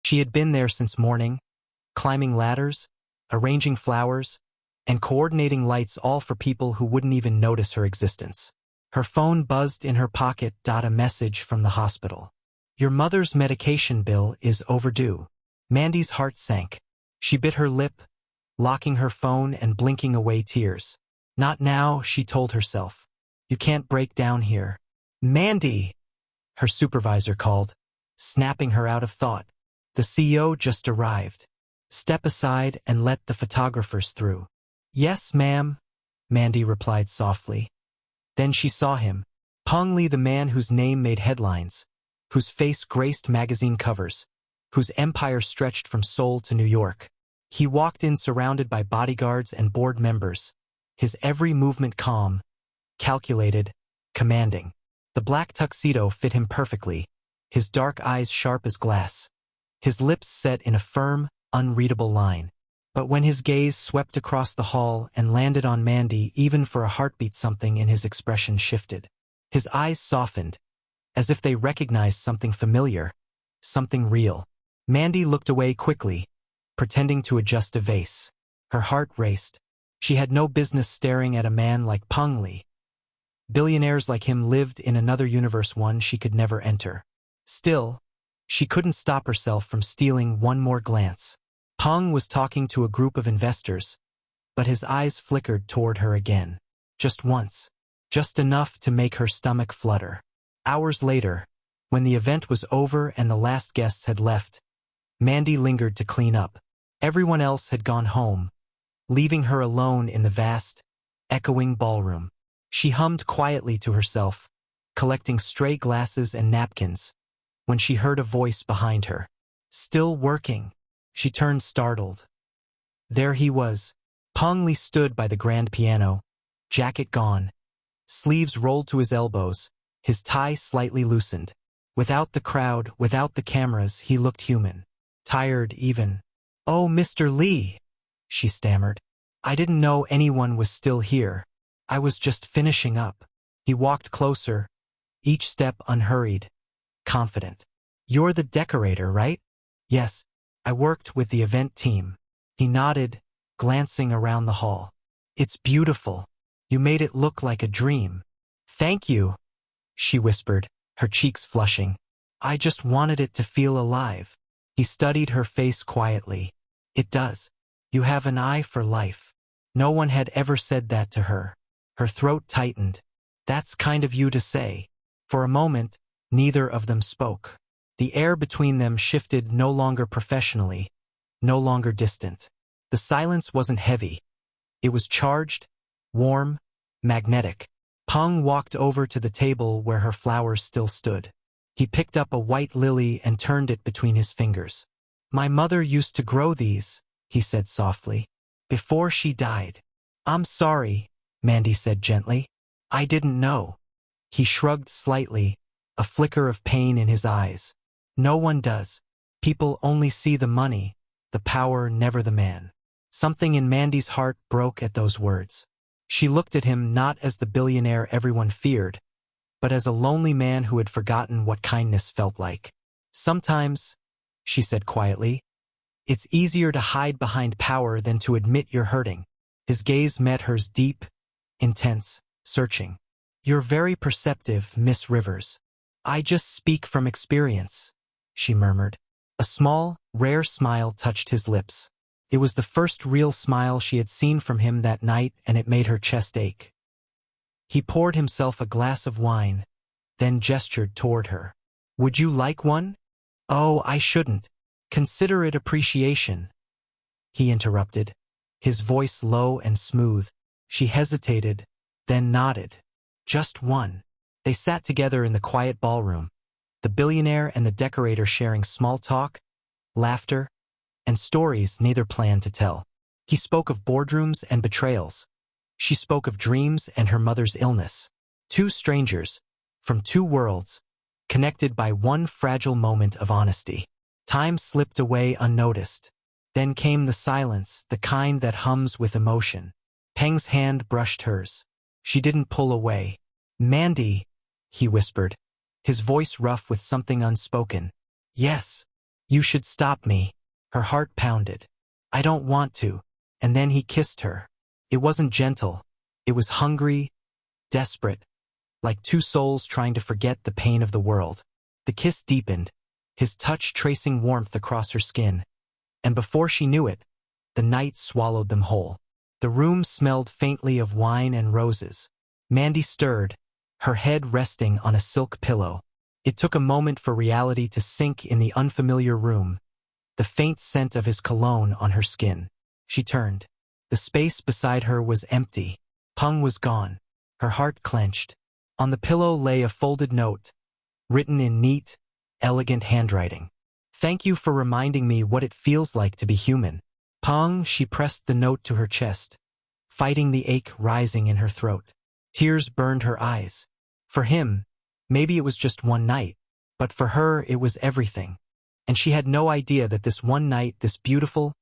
She had been there since morning, climbing ladders, arranging flowers, and coordinating lights, all for people who wouldn't even notice her existence. Her phone buzzed in her pocket. A message from the hospital. Your mother's medication bill is overdue. Mandy's heart sank. She bit her lip, locking her phone and blinking away tears. Not now, she told herself. You can't break down here. Mandy! Her supervisor called, snapping her out of thought. The CEO just arrived. Step aside and let the photographers through. Yes, ma'am, Mandy replied softly. Then she saw him. Peng Li, the man whose name made headlines, whose face graced magazine covers, whose empire stretched from Seoul to New York. He walked in surrounded by bodyguards and board members, his every movement calm, calculated, commanding. The black tuxedo fit him perfectly, his dark eyes sharp as glass, his lips set in a firm, unreadable line. But when his gaze swept across the hall and landed on Mandy, even for a heartbeat, something in his expression shifted. His eyes softened, as if they recognized something familiar, something real. Mandy looked away quickly, pretending to adjust a vase. Her heart raced. She had no business staring at a man like Peng Li. Billionaires like him lived in another universe, one she could never enter. Still, she couldn't stop herself from stealing one more glance. Peng was talking to a group of investors, but his eyes flickered toward her again. Just once. Just enough to make her stomach flutter. Hours later, when the event was over and the last guests had left, Mandy lingered to clean up. Everyone else had gone home, leaving her alone in the vast, echoing ballroom. She hummed quietly to herself, collecting stray glasses and napkins, when she heard a voice behind her. Still working. She turned startled. There he was. Peng Li stood by the grand piano, jacket gone, sleeves rolled to his elbows, his tie slightly loosened. Without the crowd, without the cameras, he looked human. Tired even. Oh, Mr. Li, she stammered. I didn't know anyone was still here. I was just finishing up. He walked closer, each step unhurried, confident. You're the decorator, right? Yes. I worked with the event team. He nodded, glancing around the hall. It's beautiful. You made it look like a dream. Thank you, she whispered, her cheeks flushing. I just wanted it to feel alive. He studied her face quietly. It does. You have an eye for life. No one had ever said that to her. Her throat tightened. That's kind of you to say. For a moment, neither of them spoke. The air between them shifted, no longer professionally, no longer distant. The silence wasn't heavy. It was charged, warm, magnetic. Peng walked over to the table where her flowers still stood. He picked up a white lily and turned it between his fingers. My mother used to grow these, he said softly, before she died. I'm sorry, Mandy said gently. I didn't know. He shrugged slightly, a flicker of pain in his eyes. No one does. People only see the money, the power, never the man. Something in Mandy's heart broke at those words. She looked at him not as the billionaire everyone feared, but as a lonely man who had forgotten what kindness felt like. Sometimes, she said quietly, it's easier to hide behind power than to admit you're hurting. His gaze met hers, deep, intense, searching. You're very perceptive, Miss Rivers. I just speak from experience, she murmured. A small, rare smile touched his lips. It was the first real smile she had seen from him that night, and it made her chest ache. He poured himself a glass of wine, then gestured toward her. Would you like one? Oh, I shouldn't. Consider it appreciation, he interrupted, his voice low and smooth. She hesitated, then nodded. Just one. They sat together in the quiet ballroom, the billionaire and the decorator sharing small talk, laughter, and stories neither planned to tell. He spoke of boardrooms and betrayals. She spoke of dreams and her mother's illness. Two strangers, from two worlds, connected by one fragile moment of honesty. Time slipped away unnoticed. Then came the silence, the kind that hums with emotion. Peng's hand brushed hers. She didn't pull away. Mandy, he whispered, his voice rough with something unspoken. Yes. You should stop me. Her heart pounded. I don't want to. And then he kissed her. It wasn't gentle. It was hungry, desperate, like two souls trying to forget the pain of the world. The kiss deepened, his touch tracing warmth across her skin. And before she knew it, the night swallowed them whole. The room smelled faintly of wine and roses. Mandy stirred, her head resting on a silk pillow. It took a moment for reality to sink in the unfamiliar room, the faint scent of his cologne on her skin. She turned. The space beside her was empty. Peng was gone. Her heart clenched. On the pillow lay a folded note, written in neat, elegant handwriting. Thank you for reminding me what it feels like to be human. Peng, she pressed the note to her chest, fighting the ache rising in her throat. Tears burned her eyes. For him, maybe it was just one night, but for her it was everything. And she had no idea that this one night, this beautiful,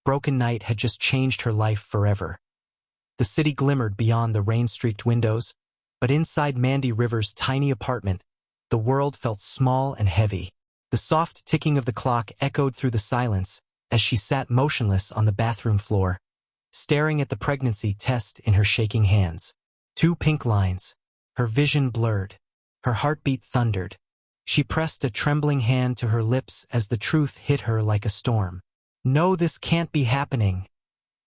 broken night had just changed her life forever. The city glimmered beyond the rain-streaked windows, but inside Mandy Rivers' tiny apartment, the world felt small and heavy. The soft ticking of the clock echoed through the silence as she sat motionless on the bathroom floor, staring at the pregnancy test in her shaking hands. 2 pink lines. Her vision blurred. Her heartbeat thundered. She pressed a trembling hand to her lips as the truth hit her like a storm. No, this can't be happening,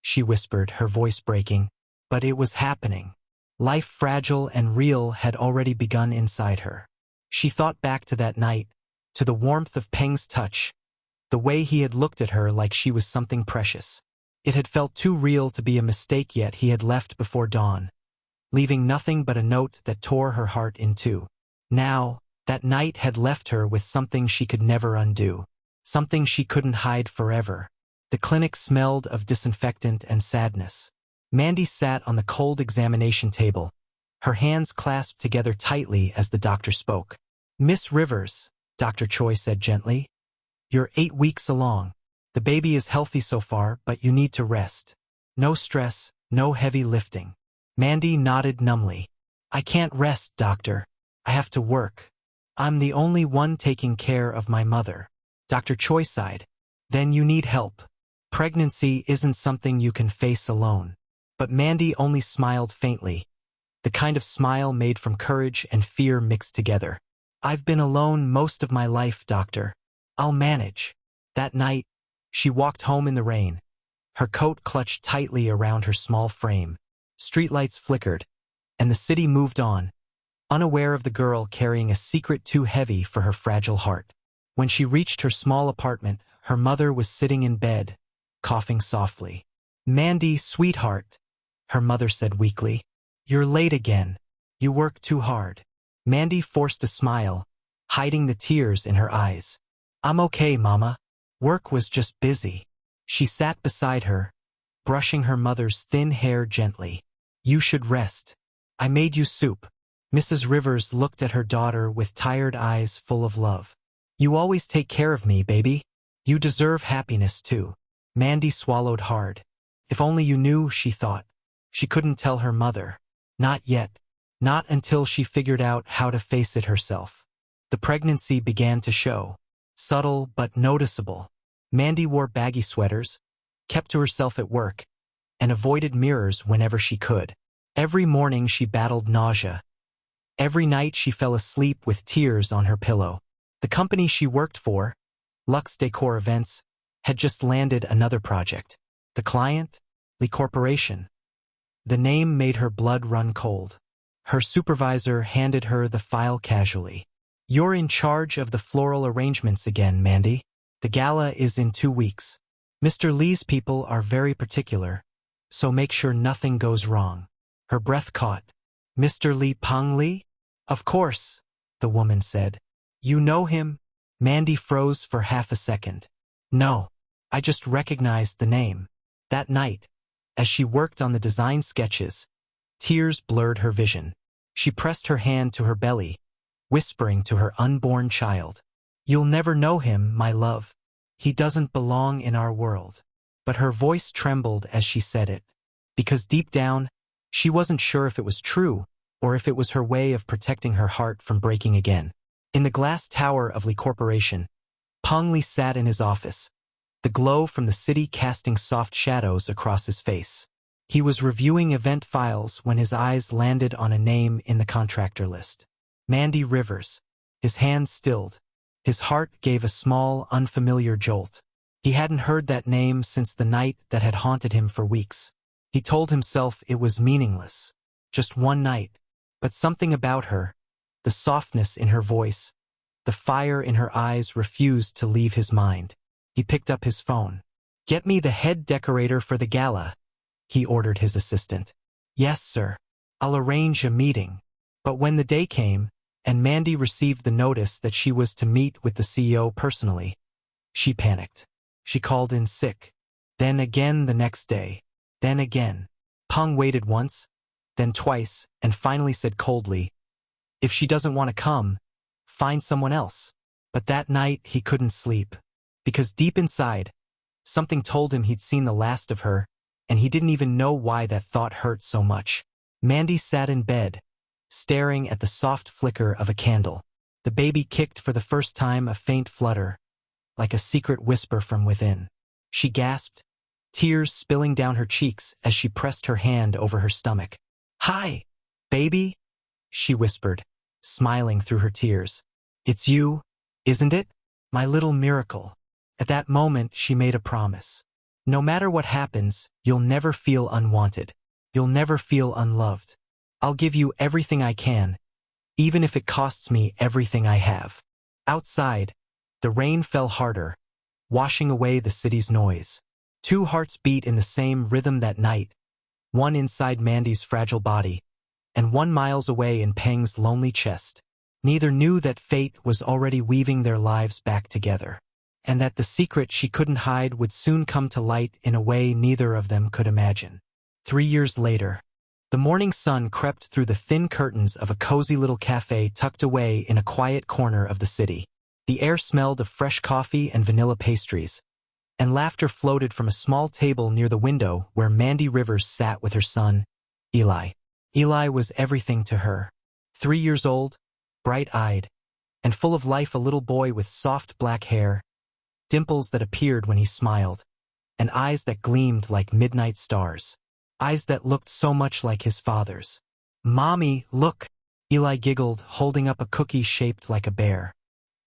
she whispered, her voice breaking. But it was happening. Life, fragile and real, had already begun inside her. She thought back to that night, to the warmth of Peng's touch, the way he had looked at her like she was something precious. It had felt too real to be a mistake, yet he had left before dawn, leaving nothing but a note that tore her heart in two. Now, that night had left her with something she could never undo, something she couldn't hide forever. The clinic smelled of disinfectant and sadness. Mandy sat on the cold examination table, her hands clasped together tightly as the doctor spoke. Miss Rivers, Dr. Choi said gently, you're 8 weeks along. The baby is healthy so far, but you need to rest. No stress, no heavy lifting. Mandy nodded numbly. I can't rest, doctor. I have to work. I'm the only one taking care of my mother. Dr. Choi sighed. Then you need help. Pregnancy isn't something you can face alone. But Mandy only smiled faintly, the kind of smile made from courage and fear mixed together. I've been alone most of my life, doctor. I'll manage. That night, she walked home in the rain, her coat clutched tightly around her small frame. Streetlights flickered, and the city moved on, unaware of the girl carrying a secret too heavy for her fragile heart. When she reached her small apartment, her mother was sitting in bed, coughing softly. Mandy, sweetheart, her mother said weakly. You're late again. You work too hard. Mandy forced a smile, hiding the tears in her eyes. I'm okay, Mama. Work was just busy. She sat beside her, brushing her mother's thin hair gently. You should rest. I made you soup. Mrs. Rivers looked at her daughter with tired eyes full of love. You always take care of me, baby. You deserve happiness too. Mandy swallowed hard. If only you knew, she thought. She couldn't tell her mother. Not yet. Not until she figured out how to face it herself. The pregnancy began to show. Subtle but noticeable. Mandy wore baggy sweaters, kept to herself at work, and avoided mirrors whenever she could. Every morning she battled nausea. Every night she fell asleep with tears on her pillow. The company she worked for, Lux Decor Events, had just landed another project. The client? Li Corporation. The name made her blood run cold. Her supervisor handed her the file casually. You're in charge of the floral arrangements again, Mandy. The gala is in 2 weeks. Mr. Li's people are very particular, so make sure nothing goes wrong. Her breath caught. Mr. Li, Peng Li? Of course, the woman said. You know him? Mandy froze for half a second. No, I just recognized the name. That night, as she worked on the design sketches, tears blurred her vision. She pressed her hand to her belly, whispering to her unborn child. You'll never know him, my love. He doesn't belong in our world. But her voice trembled as she said it, because deep down, she wasn't sure if it was true or if it was her way of protecting her heart from breaking again. In the glass tower of Li Corporation, Peng Li sat in his office, the glow from the city casting soft shadows across his face. He was reviewing event files when his eyes landed on a name in the contractor list. Mandy Rivers. His hands stilled. His heart gave a small, unfamiliar jolt. He hadn't heard that name since the night that had haunted him for weeks. He told himself it was meaningless. Just one night. But something about her, the softness in her voice, the fire in her eyes refused to leave his mind. He picked up his phone. "Get me the head decorator for the gala," he ordered his assistant. "Yes, sir. I'll arrange a meeting." But when the day came, and Mandy received the notice that she was to meet with the CEO personally, she panicked. She called in sick. Then again the next day. Then again. Peng waited once, then twice, and finally said coldly, "If she doesn't want to come, find someone else." But that night he couldn't sleep. Because deep inside, something told him he'd seen the last of her, and he didn't even know why that thought hurt so much. Mandy sat in bed, staring at the soft flicker of a candle. The baby kicked for the first time a faint flutter, like a secret whisper from within. She gasped, tears spilling down her cheeks as she pressed her hand over her stomach. "Hi, baby," she whispered, smiling through her tears. "It's you, isn't it? My little miracle." At that moment, she made a promise. "No matter what happens, you'll never feel unwanted. You'll never feel unloved. I'll give you everything I can, even if it costs me everything I have." Outside, the rain fell harder, washing away the city's noise. Two hearts beat in the same rhythm that night, one inside Mandy's fragile body, and one miles away in Peng's lonely chest. Neither knew that fate was already weaving their lives back together, and that the secret she couldn't hide would soon come to light in a way neither of them could imagine. 3 years later, the morning sun crept through the thin curtains of a cozy little cafe tucked away in a quiet corner of the city. The air smelled of fresh coffee and vanilla pastries, and laughter floated from a small table near the window where Mandy Rivers sat with her son, Eli. Eli was everything to her. 3 years old, bright-eyed, and full of life, a little boy with soft black hair, dimples that appeared when he smiled, and eyes that gleamed like midnight stars. Eyes that looked so much like his father's. "Mommy, look," Eli giggled, holding up a cookie shaped like a bear.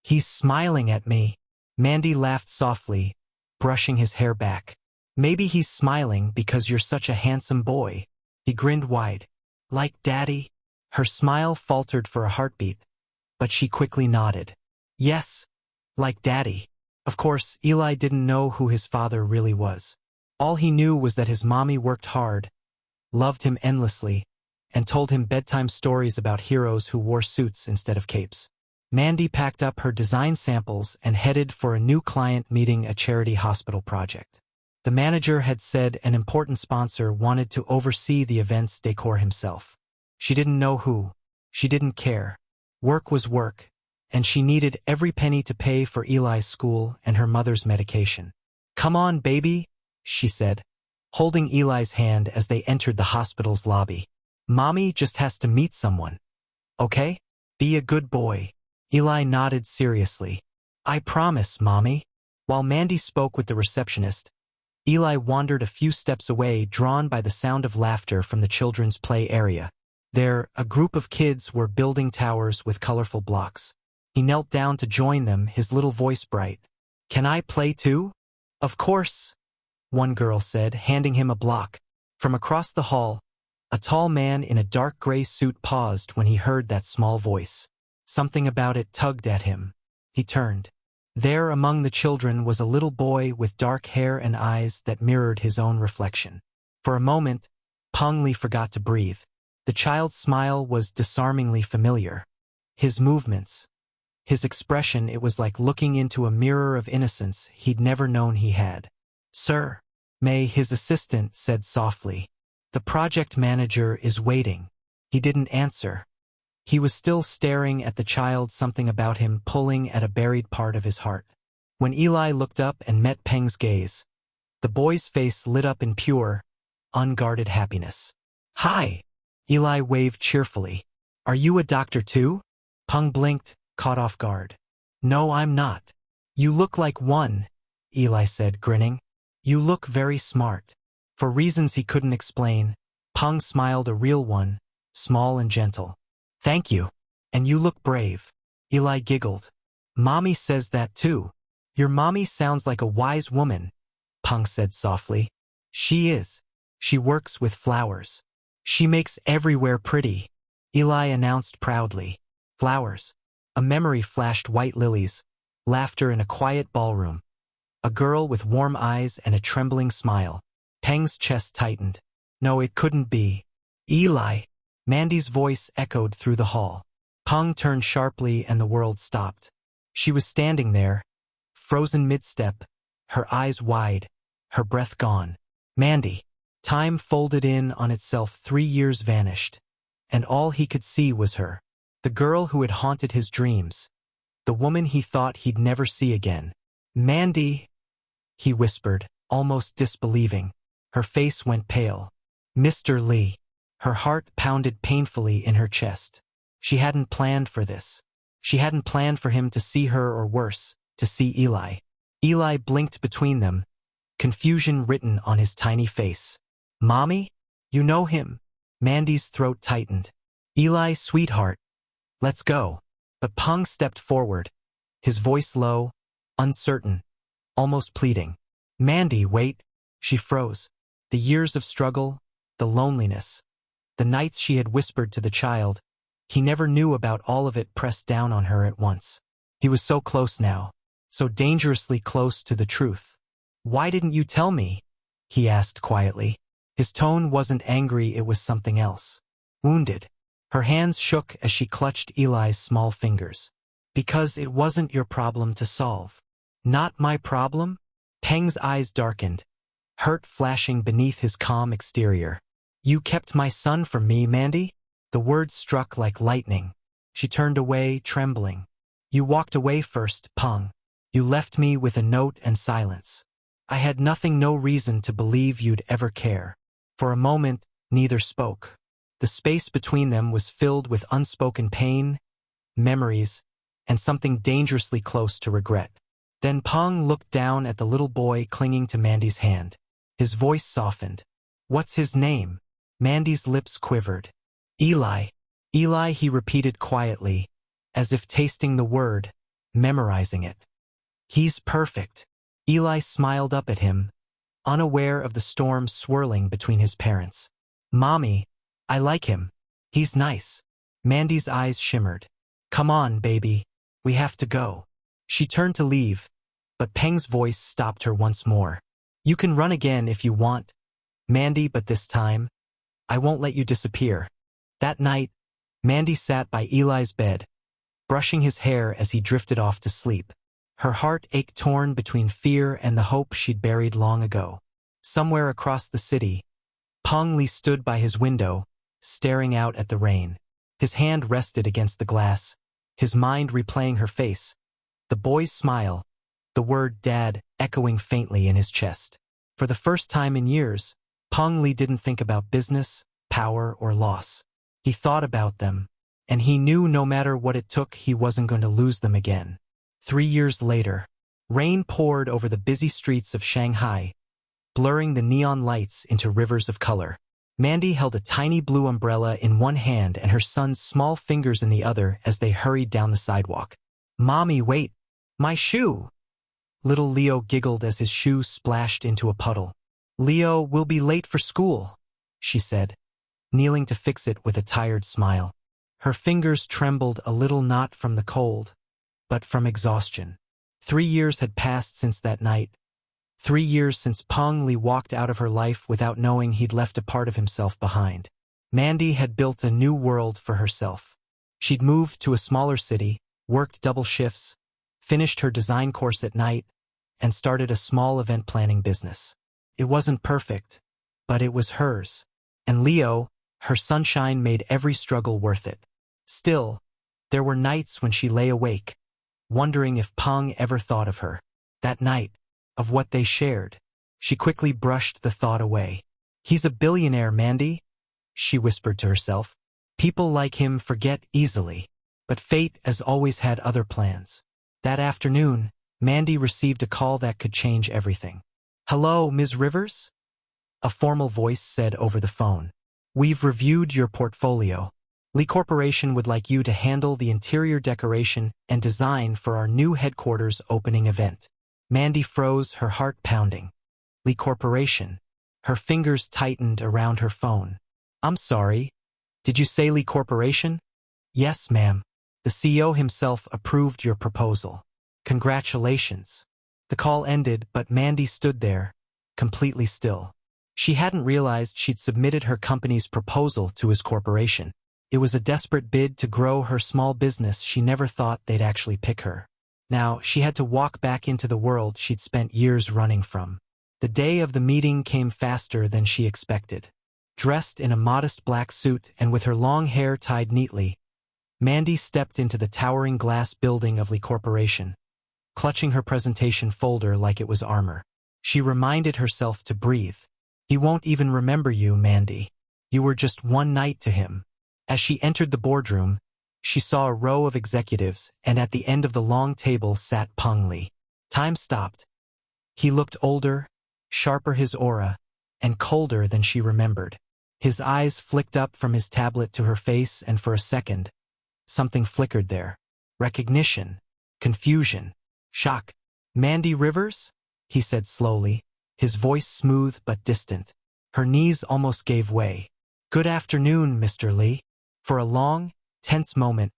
"He's smiling at me." Mandy laughed softly, brushing his hair back. "Maybe he's smiling because you're such a handsome boy." He grinned wide. "Like Daddy?" Her smile faltered for a heartbeat, but she quickly nodded. "Yes, like Daddy." Of course, Eli didn't know who his father really was. All he knew was that his mommy worked hard, loved him endlessly, and told him bedtime stories about heroes who wore suits instead of capes. Mandy packed up her design samples and headed for a new client meeting, a charity hospital project. The manager had said an important sponsor wanted to oversee the event's decor himself. She didn't know who. She didn't care. Work was work, and she needed every penny to pay for Eli's school and her mother's medication. "Come on, baby," she said, holding Eli's hand as they entered the hospital's lobby. "Mommy just has to meet someone. Okay? Be a good boy." Eli nodded seriously. "I promise, Mommy." While Mandy spoke with the receptionist, Eli wandered a few steps away, drawn by the sound of laughter from the children's play area. There, a group of kids were building towers with colorful blocks. He knelt down to join them, his little voice bright. "Can I play too?" "Of course," one girl said, handing him a block. From across the hall, a tall man in a dark gray suit paused when he heard that small voice. Something about it tugged at him. He turned. There among the children was a little boy with dark hair and eyes that mirrored his own reflection. For a moment, Peng Li forgot to breathe. The child's smile was disarmingly familiar. His movements, his expression, it was like looking into a mirror of innocence he'd never known he had. "Sir," May, his assistant, said softly. "The project manager is waiting." He didn't answer. He was still staring at the child, something about him pulling at a buried part of his heart. When Eli looked up and met Peng's gaze, the boy's face lit up in pure, unguarded happiness. "Hi," Eli waved cheerfully. "Are you a doctor too?" Peng blinked, caught off guard. "No, I'm not." You look like one, Eli said, grinning. You look very smart. For reasons he couldn't explain, Peng smiled, a real one, small and gentle. Thank you. And you look brave. Eli giggled. Mommy says that too. Your mommy sounds like a wise woman, Peng said softly. She is. She works with flowers. She makes everywhere pretty, Eli announced proudly. Flowers. A memory flashed: white lilies, laughter in a quiet ballroom. A girl with warm eyes and a trembling smile. Peng's chest tightened. No, it couldn't be. Eli. Mandy's voice echoed through the hall. Peng turned sharply and the world stopped. She was standing there, frozen mid-step, her eyes wide, her breath gone. Mandy. Time folded in on itself. 3 years vanished. And all he could see was her. The girl who had haunted his dreams. The woman he thought he'd never see again. Mandy, he whispered, almost disbelieving. Her face went pale. Mr. Li. Her heart pounded painfully in her chest. She hadn't planned for this. She hadn't planned for him to see her, or worse, to see Eli. Eli blinked between them, confusion written on his tiny face. Mommy? You know him? Mandy's throat tightened. Eli, sweetheart. Let's go. But Peng stepped forward, his voice low, uncertain, almost pleading. Mandy, wait. She froze. The years of struggle, the loneliness, the nights she had whispered to the child, he never knew about, all of it pressed down on her at once. He was so close now, so dangerously close to the truth. Why didn't you tell me? He asked quietly. His tone wasn't angry, it was something else. Wounded. Her hands shook as she clutched Eli's small fingers. Because it wasn't your problem to solve. Not my problem? Peng's eyes darkened, hurt flashing beneath his calm exterior. You kept my son from me, Mandy? The words struck like lightning. She turned away, trembling. You walked away first, Peng. You left me with a note and silence. I had nothing, no reason to believe you'd ever care. For a moment, neither spoke. The space between them was filled with unspoken pain, memories, and something dangerously close to regret. Then Peng looked down at the little boy clinging to Mandy's hand. His voice softened. What's his name? Mandy's lips quivered. Eli. Eli, he repeated quietly, as if tasting the word, memorizing it. He's perfect. Eli smiled up at him, unaware of the storm swirling between his parents. Mommy, I like him. He's nice. Mandy's eyes shimmered. Come on, baby. We have to go. She turned to leave, but Peng's voice stopped her once more. You can run again if you want, Mandy, but this time, I won't let you disappear. That night, Mandy sat by Eli's bed, brushing his hair as he drifted off to sleep. Her heart ached, torn between fear and the hope she'd buried long ago. Somewhere across the city, Peng Li stood by his window, staring out at the rain. His hand rested against the glass, his mind replaying her face, the boy's smile, the word Dad echoing faintly in his chest. For the first time in years, Peng Li didn't think about business, power, or loss. He thought about them, and he knew no matter what it took, he wasn't going to lose them again. 3 years later, rain poured over the busy streets of Shanghai, blurring the neon lights into rivers of color. Mandy held a tiny blue umbrella in one hand and her son's small fingers in the other as they hurried down the sidewalk. Mommy, wait! My shoe! Little Leo giggled as his shoe splashed into a puddle. Leo, we'll be late for school, she said, kneeling to fix it with a tired smile. Her fingers trembled a little, not from the cold, but from exhaustion. 3 years had passed since that night. 3 years since Peng Li walked out of her life without knowing he'd left a part of himself behind. Mandy had built a new world for herself. She'd moved to a smaller city, worked double shifts, finished her design course at night, and started a small event planning business. It wasn't perfect, but it was hers. And Leo, her sunshine, made every struggle worth it. Still, there were nights when she lay awake, wondering if Peng ever thought of her. That night, of what they shared. She quickly brushed the thought away. He's a billionaire, Mandy, she whispered to herself. People like him forget easily. But fate, as always, had other plans. That afternoon, Mandy received a call that could change everything. "Hello, Ms. Rivers?" A formal voice said over the phone. "We've reviewed your portfolio. Li Corporation would like you to handle the interior decoration and design for our new headquarters opening event." Mandy froze, her heart pounding. Li Corporation. Her fingers tightened around her phone. "I'm sorry. Did you say Li Corporation?" "Yes, ma'am. The CEO himself approved your proposal. Congratulations." The call ended, but Mandy stood there, completely still. She hadn't realized she'd submitted her company's proposal to his corporation. It was a desperate bid to grow her small business. She never thought they'd actually pick her. Now, she had to walk back into the world she'd spent years running from. The day of the meeting came faster than she expected. Dressed in a modest black suit and with her long hair tied neatly, Mandy stepped into the towering glass building of Li Corporation, clutching her presentation folder like it was armor. She reminded herself to breathe. "He won't even remember you, Mandy. You were just one night to him." As she entered the boardroom, she saw a row of executives, and at the end of the long table sat Peng Li. Time stopped. He looked older, sharper his aura, and colder than she remembered. His eyes flicked up from his tablet to her face, and for a second, something flickered there. Recognition, confusion, shock. "Mandy Rivers?" he said slowly, his voice smooth but distant. Her knees almost gave way. "Good afternoon, Mr. Li." For a long, tense moment,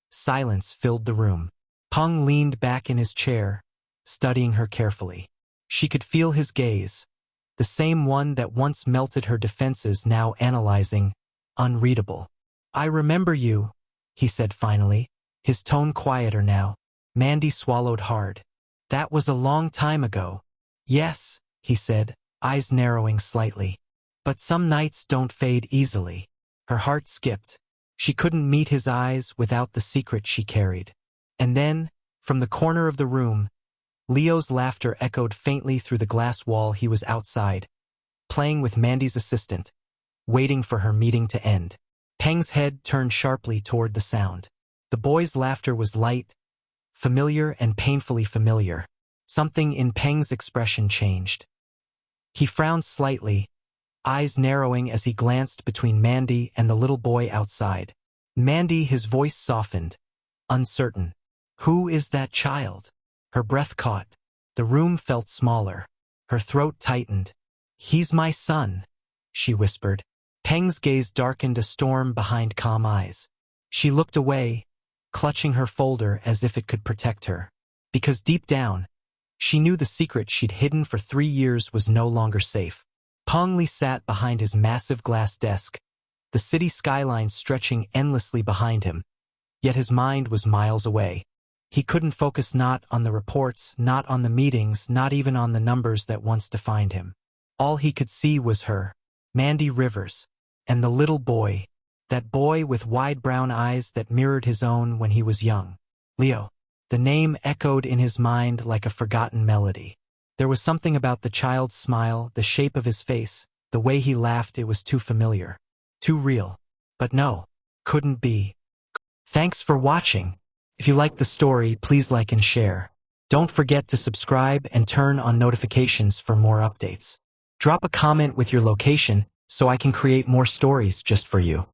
silence filled the room. Peng leaned back in his chair, studying her carefully. She could feel his gaze, the same one that once melted her defenses, now analyzing, unreadable. "I remember you," he said finally, his tone quieter now. Mandy swallowed hard. "That was a long time ago." "Yes," he said, eyes narrowing slightly. "But some nights don't fade easily." Her heart skipped. She couldn't meet his eyes without the secret she carried. And then, from the corner of the room, Leo's laughter echoed faintly through the glass wall. He was outside, playing with Mandy's assistant, waiting for her meeting to end. Peng's head turned sharply toward the sound. The boy's laughter was light, familiar and painfully familiar. Something in Peng's expression changed. He frowned slightly, eyes narrowing as he glanced between Mandy and the little boy outside. "Mandy," his voice softened, uncertain. "Who is that child?" Her breath caught. The room felt smaller. Her throat tightened. "He's my son," she whispered. Peng's gaze darkened, a storm behind calm eyes. She looked away, clutching her folder as if it could protect her. Because deep down, she knew the secret she'd hidden for 3 years was no longer safe. Peng Li sat behind his massive glass desk, the city skyline stretching endlessly behind him, yet his mind was miles away. He couldn't focus, not on the reports, not on the meetings, not even on the numbers that once defined him. All he could see was her, Mandy Rivers, and the little boy, that boy with wide brown eyes that mirrored his own when he was young. Leo. The name echoed in his mind like a forgotten melody. There was something about the child's smile, the shape of his face, the way he laughed. It was too familiar, too real. But no, couldn't be. Thanks for watching. If you liked the story, please like and share. Don't forget to subscribe and turn on notifications for more updates. Drop a comment with your location so I can create more stories just for you.